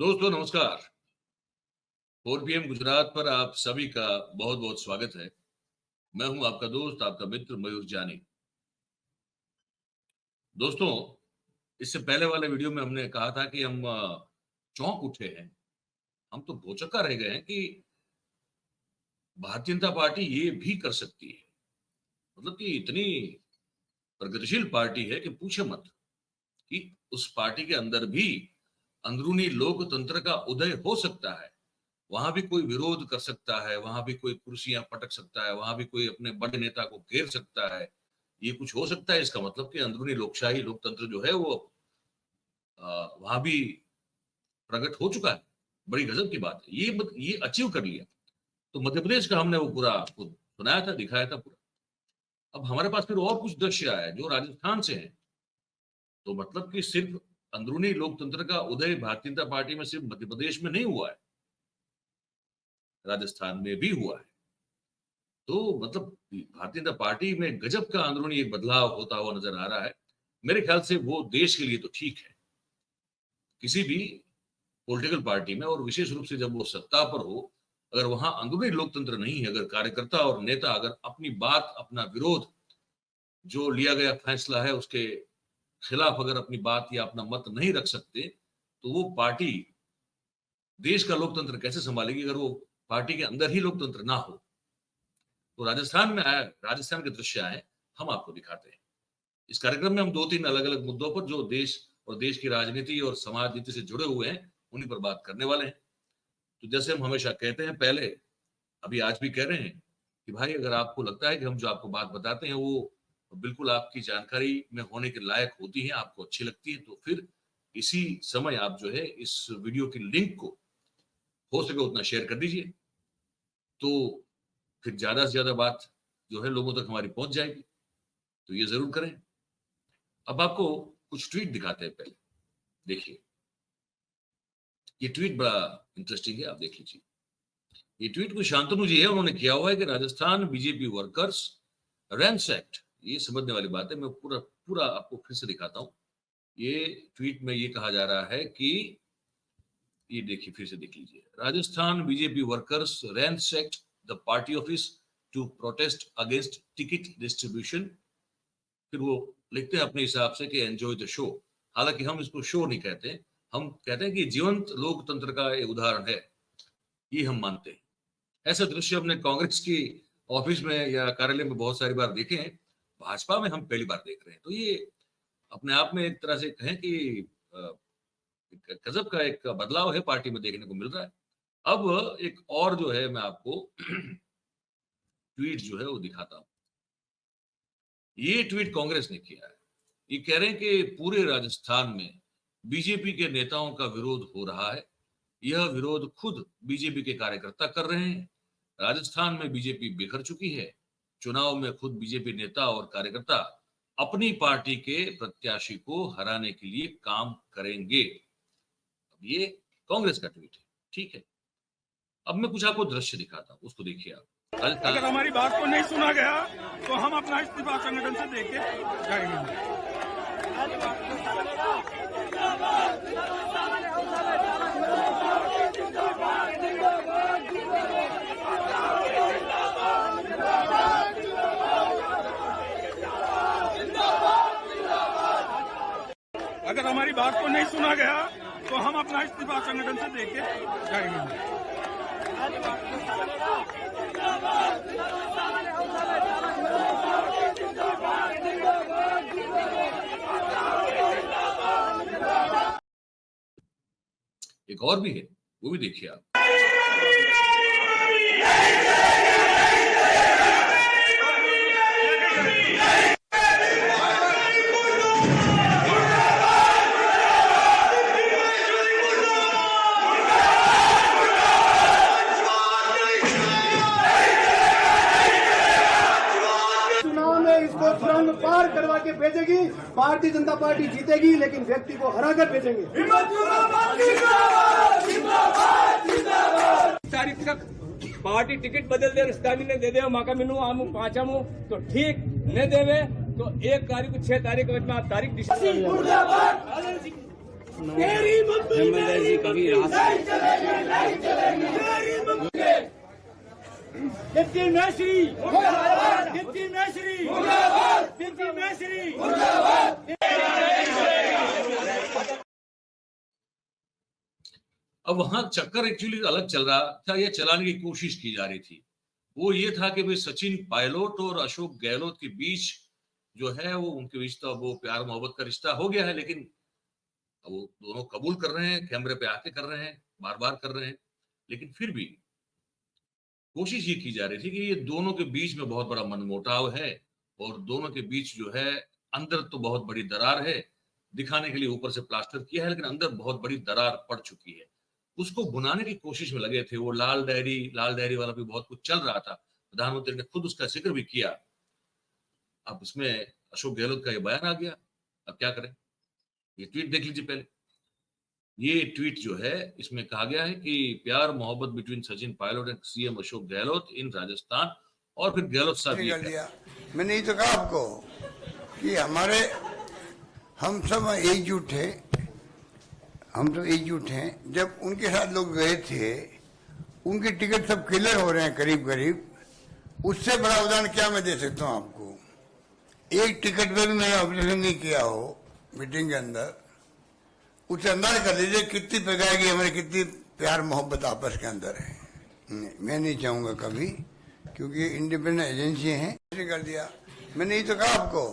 दोस्तों नमस्कार। 4 PM गुजरात पर आप सभी का बहुत बहुत स्वागत है। मैं हूं आपका दोस्त, आपका मित्र मयूर जानी। दोस्तों, इससे पहले वाले वीडियो में हमने कहा था कि हम चौंक उठे हैं, हम तो भौचक्का रह गए हैं कि भारतीय जनता पार्टी ये भी कर सकती है। मतलब कि इतनी प्रगतिशील पार्टी है कि पूछे मत, कि उस पार्टी के अंदर भी अंदरूनी लोकतंत्र का उदय हो सकता है। वहां भी कोई विरोध कर सकता है, वहां भी कोई कुर्सियां पटक सकता है, वहां भी कोई अपने बड़े नेता को घेर सकता है। ये कुछ हो सकता है। इसका मतलब कि अंदरूनी लोकशाही लोकतंत्र जो है वो वहां भी प्रकट हो चुका है। बड़ी गजब की बात है, ये अचीव कर लिया। तो मध्य प्रदेश का हमने वो पूरा आपको सुनाया था, दिखाया था पूरा। अब हमारे पास फिर और कुछ दृश्य आया जो राजस्थान से है। तो मतलब कि सिर्फ अंदरूनी लोकतंत्र का उदय भारतीय जनता पार्टी में सिर्फ मध्य प्रदेश में नहीं हुआ है, राजस्थान में भी हुआ है। तो मतलब भारतीय जनता पार्टी में गजब का अंदरूनी एक बदलाव होता हुआ नजर आ रहा है। मेरे ख्याल से वो देश के लिए तो ठीक है। किसी भी पॉलिटिकल पार्टी में, और विशेष रूप से जब वो सत्ता पर हो, अगर वहां अंदरूनी लोकतंत्र नहीं है, अगर कार्यकर्ता और नेता अगर अपनी बात, अपना विरोध, जो लिया गया फैसला है उसके खिलाफ अगर अपनी बात या अपना मत नहीं रख सकते, तो वो पार्टी देश का लोकतंत्र कैसे संभालेगी, अगर वो पार्टी के अंदर ही लोकतंत्र ना हो। तो राजस्थान में आया, राजस्थान के दृश्य आए, हम आपको दिखाते हैं। इस कार्यक्रम में हम 2-3 अलग अलग मुद्दों पर जो देश और देश की राजनीति और समाज नीति से जुड़े हुए हैं, उन्हीं पर बात करने वाले हैं। तो जैसे हम हमेशा कहते हैं, पहले अभी आज भी कह रहे हैं कि भाई अगर आपको लगता है कि हम जो आपको बात बताते हैं वो बिल्कुल आपकी जानकारी में होने के लायक होती है, आपको अच्छी लगती है, तो फिर इसी समय आप जो है इस वीडियो की लिंक को हो सके उतना शेयर कर दीजिए। तो फिर ज्यादा से ज्यादा बात जो है लोगों तक हमारी पहुंच जाएगी। तो ये जरूर करें। अब आपको कुछ ट्वीट दिखाते हैं। पहले देखिए, ये ट्वीट बड़ा इंटरेस्टिंग है, आप देख लीजिए। ये ट्वीट को शांतनु जी है, उन्होंने किया हुआ है कि राजस्थान बीजेपी वर्कर्स रैंसैक्ड। ये समझने वाली बात है, मैं पूरा पूरा आपको फिर से दिखाता हूं। ये ट्वीट में ये कहा जा रहा है कि, ये देखिए फिर से देख लीजिए, Rajasthan BJP workers ransacked the party office to protest against ticket distribution. फिर वो लिखते हैं अपने हिसाब से कि एंजॉय द शो। हालांकि हम इसको शो नहीं कहते, हम कहते हैं कि जीवंत लोकतंत्र का एक उदाहरण है, ये हम मानते हैं। ऐसा दृश्य हमने कांग्रेस की ऑफिस में या कार्यालय में बहुत सारी बार देखे हैं, भाजपा में हम पहली बार देख रहे हैं। तो ये अपने आप में एक तरह से कहें कि गजब का एक बदलाव है पार्टी में देखने को मिल रहा है। अब एक और जो है मैं आपको ट्वीट जो है वो दिखाता हूं। ये ट्वीट कांग्रेस ने किया है। ये कह रहे हैं कि पूरे राजस्थान में बीजेपी के नेताओं का विरोध हो रहा है। यह विरोध खुद बीजेपी के कार्यकर्ता कर रहे हैं। राजस्थान में बीजेपी बिखर चुकी है। चुनाव में खुद बीजेपी नेता और कार्यकर्ता अपनी पार्टी के प्रत्याशी को हराने के लिए काम करेंगे। अब ये कांग्रेस का ट्वीट है, ठीक है। अब मैं कुछ आपको दृश्य दिखाता हूं, उसको देखिए आप। अगर हमारी बात को नहीं सुना गया तो हम अपना इस्तीफा संगठन से देके जाएंगे। अगर हमारी बात को नहीं सुना गया तो हम अपना इस्तीफा संगठन से देके जाएंगे। एक और भी है, वो भी देखिए आप। पार करवा के भेजेगी। भारतीय जनता पार्टी जीतेगी, लेकिन व्यक्ति को हरा कर भेजेंगे। तारीख तक पार्टी टिकट बदल दे, स्थानीय ने दे दे माका मिनू आमू पांचामू तो ठीक, न देवे तो 1 तारीख को 6 तारीख के बाद में आप तारीख धर्मेंद्र जी कभी राहत डिप्टी मैश्री डिप्टी मैश्री डिप्टी मैश्री अब वहां चक्कर एक्चुअली अलग चल रहा था, या चलाने की कोशिश की जा रही थी। वो ये था कि भाई सचिन पायलट और अशोक गहलोत के बीच जो है वो उनके बीच तो वो प्यार मोहब्बत का रिश्ता हो गया है, लेकिन अब वो दोनों कबूल कर रहे हैं, कैमरे पे आके कर रहे हैं, बार बार कर रहे हैं, लेकिन फिर भी कोशिश ये की जा रही थी कि ये दोनों के बीच में बहुत बड़ा मनमुटाव है और दोनों के बीच जो है अंदर तो बहुत बड़ी दरार है, दिखाने के लिए ऊपर से प्लास्टर किया है लेकिन अंदर बहुत बड़ी दरार पड़ चुकी है। उसको भुनाने की कोशिश में लगे थे। वो लाल डायरी वाला भी बहुत कुछ चल रहा था, प्रधानमंत्री ने खुद उसका जिक्र भी किया। अब इसमें अशोक गहलोत का ये बयान आ गया, अब क्या करें? ये ट्वीट देख लीजिए पहले। ये ट्वीट जो है इसमें कहा गया है कि प्यार मोहब्बत between Sachin Pilot and CM Ashok Gehlot in Rajasthan, और फिर गहलोत साहब ये दिया। मैंने ये तो कहा आपको कि हम सब एकजुट है, हम सब एकजुट हैं। जब उनके साथ लोग गए थे, उनके टिकट सब क्लियर हो रहे हैं करीब करीब। उससे बड़ा उदाहरण क्या मैं दे सकता हूँ आपको? एक टिकट पे भी मैंने ऑपरेशन नहीं किया हो मीटिंग के अंदर, उसे अंदाज कर लीजिए कितनी प्रकार की हमारी कितनी प्यार मोहब्बत आपस के अंदर है। मैं नहीं चाहूंगा कभी, क्योंकि इंडिपेंडेंट एजेंसी है, कर दिया। मैंने ये तो कहा आपको।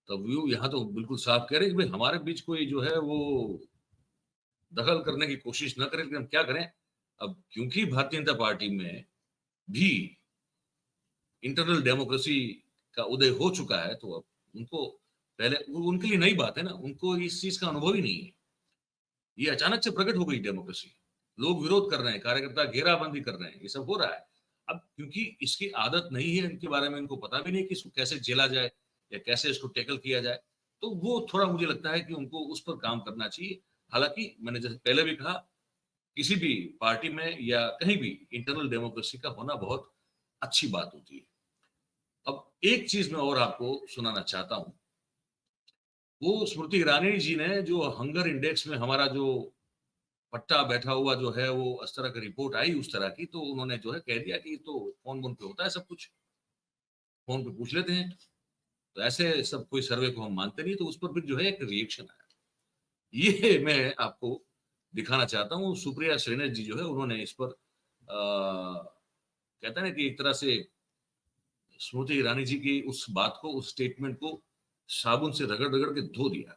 तो व्यू यहाँ तो बिल्कुल साफ कह रहे हैं कि भाई हमारे बीच कोई जो है वो दखल करने की कोशिश न करें, लेकिन हम क्या करें? अब क्योंकि भारतीय जनता पार्टी में भी इंटरनल डेमोक्रेसी का उदय हो चुका है, तो अब उनको पहले उनके लिए नई बात है ना, उनको इस चीज का अनुभव ही नहीं है। ये अचानक से प्रकट हो गई डेमोक्रेसी, लोग विरोध कर रहे हैं, कार्यकर्ता घेराबंदी कर रहे हैं, ये सब हो रहा है। अब क्योंकि इसकी आदत नहीं है, इनके बारे में इनको पता भी नहीं कि इसको कैसे झेला जाए या कैसे इसको टैकल किया जाए, तो वो थोड़ा मुझे लगता है कि उनको उस पर काम करना चाहिए। हालांकि मैंने जैसे पहले भी कहा, किसी भी पार्टी में या कहीं भी इंटरनल डेमोक्रेसी का होना बहुत अच्छी बात होती है। अब एक चीज मैं और आपको सुनाना चाहता हूं। वो स्मृति ईरानी जी ने जो हंगर इंडेक्स में हमारा जो पट्टा बैठा हुआ जो है, वो इस तरह की रिपोर्ट आई उस तरह की, तो उन्होंने जो है कह दिया कि तो फोन पे होता है सब कुछ, फोन पे पूछ लेते हैं, तो ऐसे सब कोई सर्वे को हम मानते नहीं। तो उस पर फिर जो है एक रिएक्शन आया, ये मैं आपको दिखाना चाहता हूँ। सुप्रिया श्रीनेश जी जो है उन्होंने इस पर कहते हैं कि एक तरह से स्मृति ईरानी जी की उस बात को, उस स्टेटमेंट को साबुन से रगड़ रगड़ के धो दिया।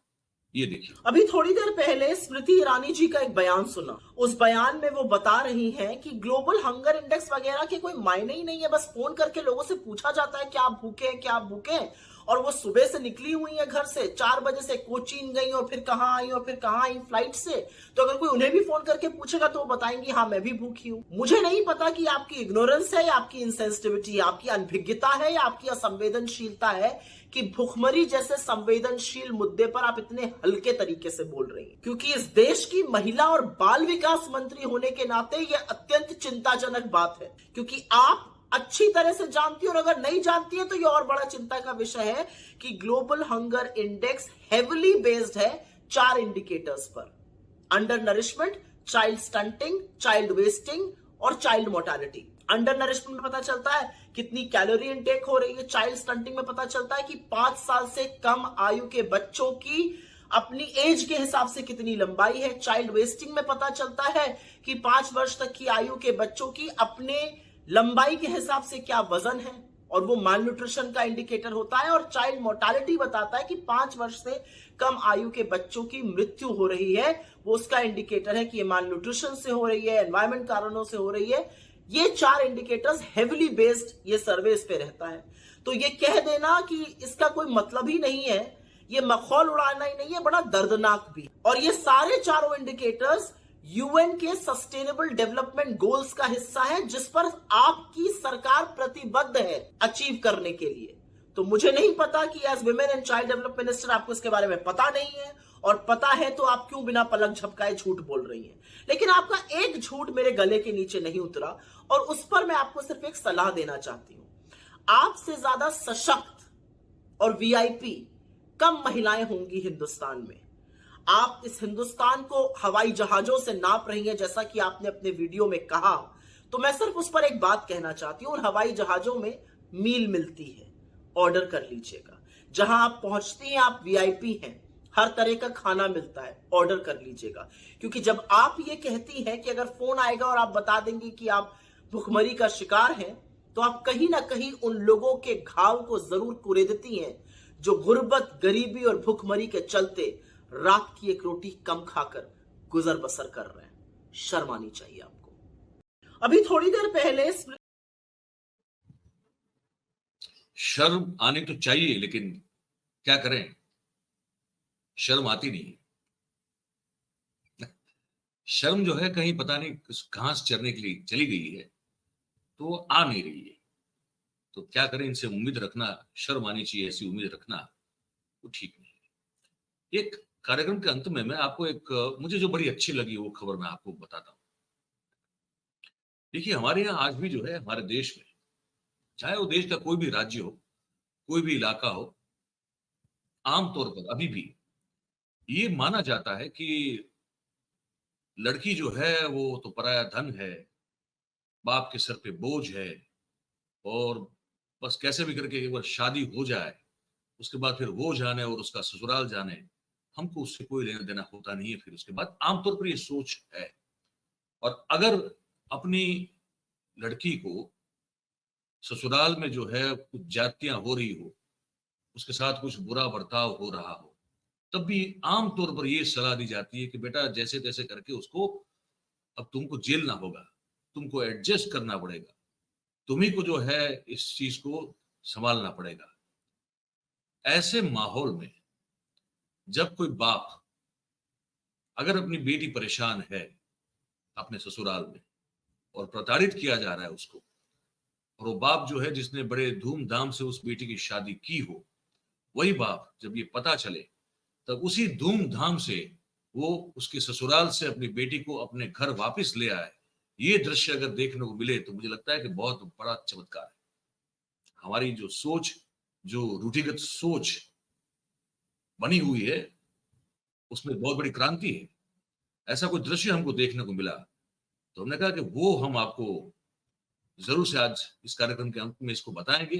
ये देखिए, अभी थोड़ी देर पहले स्मृति ईरानी जी का एक बयान सुना। उस बयान में वो बता रही हैं कि ग्लोबल हंगर इंडेक्स वगैरह के कोई मायने ही नहीं है, बस फोन करके लोगों से पूछा जाता है क्या आप भूखे हैं, क्या आप भूखे हैं। और वो सुबह से निकली हुई है घर से, 4 बजे से कोचीन गई और फिर कहां आई और फिर कहां आई फ्लाइट से। तो अगर कोई उन्हें भी फोन करके पूछेगा तो वो बताएंगी हाँ मैं भी भूखी हूं। मुझे नहीं पता कि आपकी इग्नोरेंस है या आपकी इनसेंसिटिविटी, आपकी अनभिज्ञता है या आपकी असंवेदनशीलता है कि भुखमरी जैसे संवेदनशील मुद्दे पर आप इतने हल्के तरीके से बोल रही हैं। क्योंकि इस देश की महिला और बाल विकास मंत्री होने के नाते यह अत्यंत चिंताजनक बात है, क्योंकि आप अच्छी तरह से जानती हो, और अगर नहीं जानती है तो यह और बड़ा चिंता का विषय है कि global hunger index heavily based है 4 इंडिकेटर्स पर: under nourishment, child stunting, child wasting और चाइल्ड मोर्टालिटी। अंडर नरिशमेंट में पता चलता है कितनी कैलोरी इनटेक हो रही है, चाइल्ड स्टंटिंग में पता चलता है कि 5 साल से कम आयु के बच्चों की अपनी एज के हिसाब से कितनी लंबाई है, चाइल्ड वेस्टिंग में पता चलता है कि 5 वर्ष तक की आयु के बच्चों की अपने लंबाई के हिसाब से क्या वजन है, और वो माल न्यूट्रिशन का इंडिकेटर होता है। और चाइल्ड मोर्टालिटी बताता है कि 5 वर्ष से कम आयु के बच्चों की मृत्यु हो रही है, वो उसका इंडिकेटर है कि ये माल न्यूट्रिशन से हो रही है, एनवायरमेंट कारणों से हो रही है। ये 4 इंडिकेटर्स हेविली बेस्ड ये सर्वे इस पे रहता है। तो ये कह देना कि इसका कोई मतलब ही नहीं है, ये मखौल उड़ाना ही नहीं है, बड़ा दर्दनाक भी। और ये सारे चारों इंडिकेटर्स यूएन के सस्टेनेबल डेवलपमेंट गोल्स का हिस्सा है, जिस पर आपकी सरकार प्रतिबद्ध है अचीव करने के लिए। तो मुझे नहीं पता कि as women and child development minister आपको इसके बारे में पता नहीं है, और पता है तो आप क्यों बिना पलक झपकाए झूठ बोल रही हैं। लेकिन आपका एक झूठ मेरे गले के नीचे नहीं उतरा, और उस पर मैं आपको सिर्फ एक सलाह देना चाहती हूं। आपसे ज्यादा सशक्त और वीआईपी कम महिलाएं होंगी हिंदुस्तान में। आप इस हिंदुस्तान को हवाई जहाजों से नाप रही हैं, जैसा कि आपने अपने वीडियो में कहा, तो मैं सिर्फ उस पर एक बात कहना चाहती हूं, उन हवाई जहाजों में मील मिलती है, ऑर्डर कर लीजिएगा। जहां आप पहुंचती हैं, आप वीआईपी हैं, हर तरह का खाना मिलता है, ऑर्डर कर लीजिएगा। क्योंकि जब आप ये कहती हैं कि अगर फोन आएगा और आप बता देंगे कि आप भुखमरी का शिकार हैं, तो आप कहीं ना कहीं उन लोगों के घाव को जरूर कुरेदती हैं जो गुर्बत, गरीबी और भुखमरी के चलते रात की एक रोटी कम खाकर गुजर बसर कर रहे हैं। शर्म आनी चाहिए आपको। अभी थोड़ी देर पहले शर्म आनी तो चाहिए, लेकिन क्या करें, शर्म आती नहीं। शर्म जो है कहीं पता नहीं घास चरने के लिए चली गई है, तो वो आ नहीं रही है। तो क्या करें, इनसे उम्मीद रखना, शर्म आनी चाहिए ऐसी उम्मीद रखना, वो ठीक नहीं है। एक कार्यक्रम के अंत में मैं आपको एक मुझे जो बड़ी अच्छी लगी वो खबर मैं आपको बताता हूँ। देखिए, हमारे यहाँ आज भी जो है, हमारे देश में, चाहे वो देश का कोई भी राज्य हो, कोई भी इलाका हो, आमतौर पर अभी भी ये माना जाता है कि लड़की जो है वो तो पराया धन है, बाप के सर पे बोझ है, और बस कैसे भी करके एक बार शादी हो जाए, उसके बाद फिर वो जाने और उसका ससुराल जाने, हमको उससे कोई लेना देना होता नहीं है। फिर उसके बाद आमतौर पर ये सोच है। और अगर अपनी लड़की को ससुराल में जो है कुछ जातियां हो रही हो, उसके साथ कुछ बुरा बर्ताव हो रहा हो, तब भी आमतौर पर ये सलाह दी जाती है कि बेटा जैसे तैसे करके उसको, अब तुमको झेलना होगा, तुमको एडजस्ट करना पड़ेगा, तुम्ही को जो है इस चीज को संभालना पड़ेगा। ऐसे माहौल में जब कोई बाप अगर अपनी बेटी परेशान है अपने ससुराल में और प्रताड़ित किया जा रहा है उसको, और वो बाप जो है जिसने बड़े धूमधाम से उस बेटी की शादी की हो, वही बाप जब ये पता चले तब उसी धूमधाम से वो उसके ससुराल से अपनी बेटी को अपने घर वापस ले आए, ये दृश्य अगर देखने को मिले तो मुझे लगता है कि बहुत बड़ा चमत्कार है। हमारी जो सोच, जो रूढ़िगत सोच बनी हुई है, उसमें बहुत बड़ी क्रांति है। ऐसा कोई दृश्य हमको देखने को मिला, तो हमने कहा कि वो हम आपको जरूर से आज इस कार्यक्रम के अंत में इसको बताएंगे,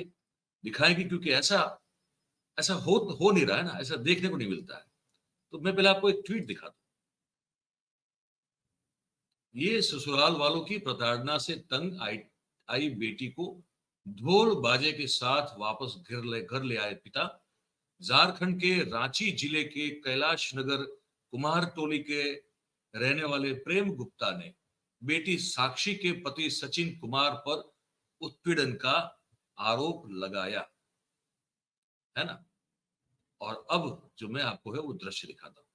दिखाएंगे, क्योंकि ऐसा हो नहीं रहा है ना, ऐसा देखने को नहीं मिलता है। तो मैं पहले आपको एक ट्वीट दिखा दूं। ये ससुराल वालों की प्रताड़ना से तंग आई बेटी को ढोल बाजे के साथ वापस घर ले आए पिता। झारखंड के रांची जिले के कैलाश नगर कुमार टोली के रहने वाले प्रेम गुप्ता ने बेटी साक्षी के पति सचिन कुमार पर उत्पीड़न का आरोप लगाया है ना। और अब जो मैं आपको है वो दृश्य दिखाता हूं।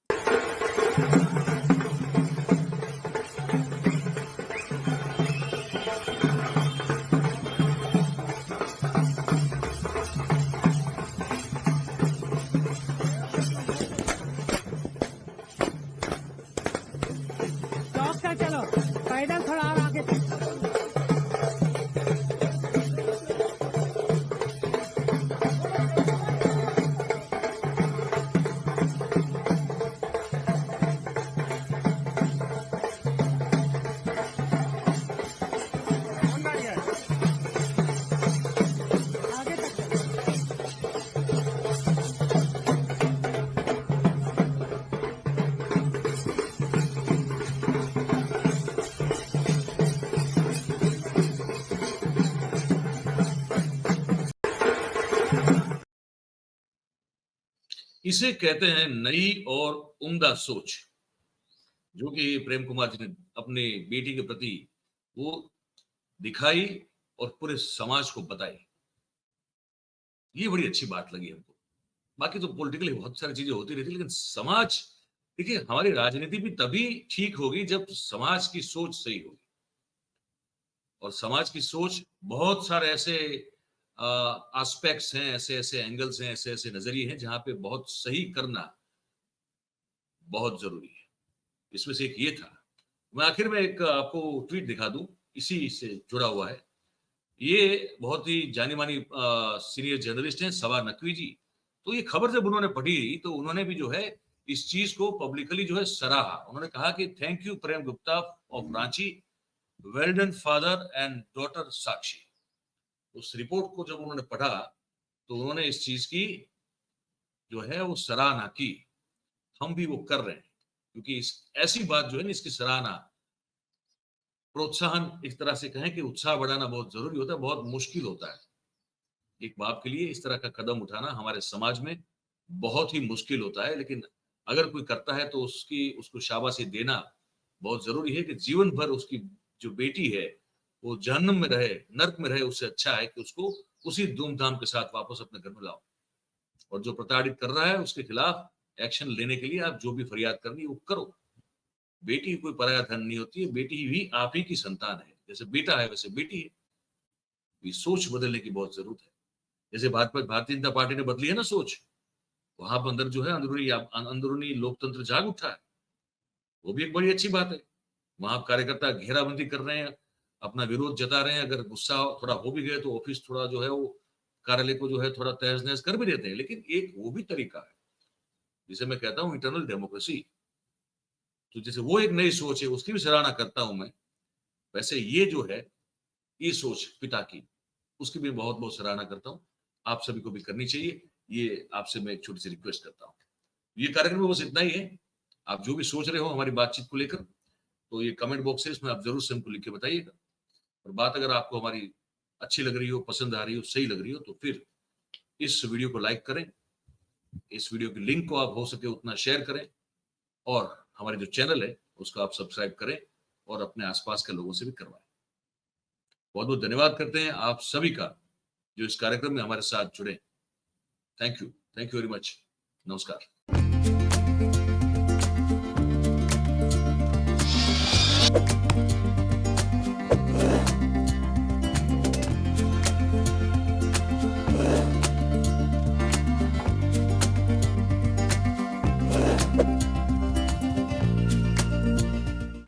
चलो पैदल थोड़ा और आगे। इसे कहते हैं नई और उम्दा सोच, जो कि प्रेम कुमार जी ने अपने बेटी के प्रति वो दिखाई और पूरे समाज को बताई। ये बड़ी अच्छी बात लगी हमको। बाकी तो पॉलिटिकली बहुत सारी चीजें होती रहती, लेकिन समाज, देखिए हमारी राजनीति भी तभी ठीक होगी जब समाज की सोच सही होगी। और समाज की सोच, बहुत सारे ऐसे एस्पेक्ट्स हैं, ऐसे ऐसे एंगल्स हैं, ऐसे ऐसे नजरिए हैं जहां पे बहुत सही करना बहुत जरूरी है। इसमें से एक ये था। मैं आखिर में एक आपको ट्वीट दिखा दूं, इसी से जुड़ा हुआ है। ये बहुत ही जानी मानी सीनियर जर्नलिस्ट हैं सवा नकवी जी। तो ये खबर जब उन्होंने पढ़ी तो उन्होंने भी जो है इस चीज को पब्लिकली जो है सराहा। उन्होंने कहा कि thank you Prem Gupta of Ranchi, well done father and daughter Sakshi. उस रिपोर्ट को जब उन्होंने पढ़ा तो उन्होंने इस चीज की जो है वो सराहना की। हम भी वो कर रहे हैं, क्योंकि इस ऐसी बात जो है ना, इसकी सराहना, प्रोत्साहन, इस तरह से कहें कि उत्साह बढ़ाना बहुत जरूरी होता है, बहुत मुश्किल होता है। एक बाप के लिए इस तरह का कदम उठाना हमारे समाज में बहुत ही मुश्किल होता है, लेकिन अगर कोई करता है तो उसको शाबाशी देना बहुत जरूरी है कि जीवन भर उसकी जो बेटी है वो जहन्नम में रहे, नर्क में रहे, उससे अच्छा है कि उसको उसी धूमधाम के साथ वापस अपने घर में लाओ। और जो प्रताड़ित कर रहा है उसके खिलाफ एक्शन लेने के लिए आप जो भी फरियाद करनी है वो करो। बेटी कोई पराया धन नहीं होती है, बेटी भी आप ही की संतान है। जैसे बेटा है वैसे बेटी है। ये सोच बदलने की बहुत जरूरत है। जैसे भारतीय जनता पार्टी ने बदली है ना सोच, वहां पर अंदर जो है अंदरूनी लोकतंत्र जाग उठा है। वो भी एक बड़ी अच्छी बात है। वहां कार्यकर्ता घेराबंदी कर रहे हैं, अपना विरोध जता रहे हैं। अगर गुस्सा थोड़ा हो भी गए तो ऑफिस थोड़ा जो है वो कार्यालय को जो है थोड़ा तहस नहस कर भी देते हैं। लेकिन एक वो भी तरीका है जिसे मैं कहता हूं इंटरनल डेमोक्रेसी। तो जैसे वो एक नई सोच है, उसकी भी सराहना करता हूं मैं, वैसे ये जो है ये सोच पिता की, उसकी भी बहुत बहुत सराहना करता हूं। आप सभी को भी करनी चाहिए। ये आपसे मैं एक छोटी सी रिक्वेस्ट करता हूं। ये कार्यक्रम में बस इतना ही है। आप जो भी सोच रहे हो हमारी बातचीत को लेकर, तो ये कमेंट बॉक्स है, इसमें आप जरूर से हमको लिख के बताइएगा। और बात अगर आपको हमारी अच्छी लग रही हो, पसंद आ रही हो, सही लग रही हो, तो फिर इस वीडियो को लाइक करें, इस वीडियो की लिंक को आप हो सके उतना शेयर करें, और हमारे जो चैनल है उसको आप सब्सक्राइब करें और अपने आसपास के लोगों से भी करवाएं। बहुत बहुत धन्यवाद करते हैं आप सभी का जो इस कार्यक्रम में हमारे साथ जुड़े। Thank you very much. नमस्कार।